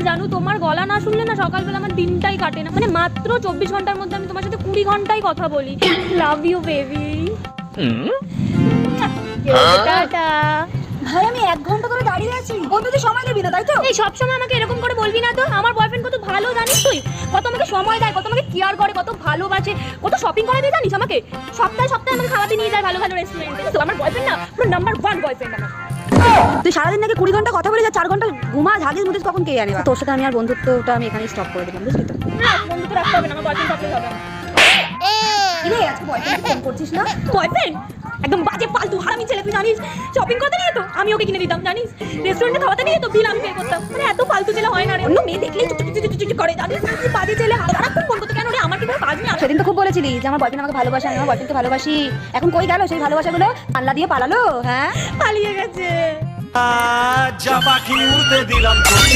জানো, তোমার গলা না শুনলে না সকালবেলা আমার দিনটাই কাটে না। মানে মাত্র 24 ঘন্টার মধ্যে আমি তোমার সাথে 20 ঘন্টাই কথা বলি। Love you baby. টাটা। ভাই আমি 1 ঘন্টা ধরে দাঁড়িয়ে আছি, বলতে তুই সময় দিবি না তাই তো? এই সবসময় আমাকে এরকম করে বলবি না তো। আমার বয়ফ্রেন্ড কত ভালো জানিস তুই, কত আমাকে সময় দেয়, কত আমাকে কেয়ার করে, কত ভালোবাসে, কত শপিং করে দেয় জানিস আমাকে। সপ্তাহে সপ্তাহে আমাকে খাওয়াতে নিয়ে যায় ভালো ভালো রেস্টুরেন্টে। তো আমার বয়ফ্রেন্ড না পুরো নাম্বার 1 বয়ফ্রেন্ড আমার। তুই সারাদিন নাকি 20 ঘন্টা কথা বলে যা, 4 ঘন্টা ঘুমা ঝাগিস মুটিস, কখন কে জানে। তোর সাথে আমি আর বন্ধুত্বটা আমি এখানেই স্টপ করে দিলাম, বুঝলি তো? না বন্ধু তো রাখতে হবে না, আমার বয়ফ্রেন্ড থাকলেই হবে। রে আজকে বয়ফ্রেন্ডকে ফোন করছিস না? বয়ফ্রেন্ড একদম বাজে ফালতু হারামি ছেলে, তুই জানিস। শপিং করতে নিয়ে তো আমি ওকে কিনে দিতাম জানিস, রেস্টুরেন্টে খাওয়াতে নিয়ে তো বিল আমি পে করতাম। মানে এত ফালতু ছেলে হয় না রে। অন্য মেয়ে দেখলেই চুচু করে জানিস, কি বাজে ছেলে। সারাক্ষণ ফোন করতে কেন রে, আমার কি কোনো কাজ নেই? সেদিন তো খুব বলেছিলি যে আমার বয়ফ্রেন্ড আমাকে ভালোবাসে, আমি আমার বয়ফ্রেন্ডকে ভালোবাসি। এখন কই গেল সেই ভালোবাসাগুলো? আল্লাহ দিয়ে পালালো। হ্যাঁ পালিয়ে গেছে। যা পাখি উড়তে দিলাম।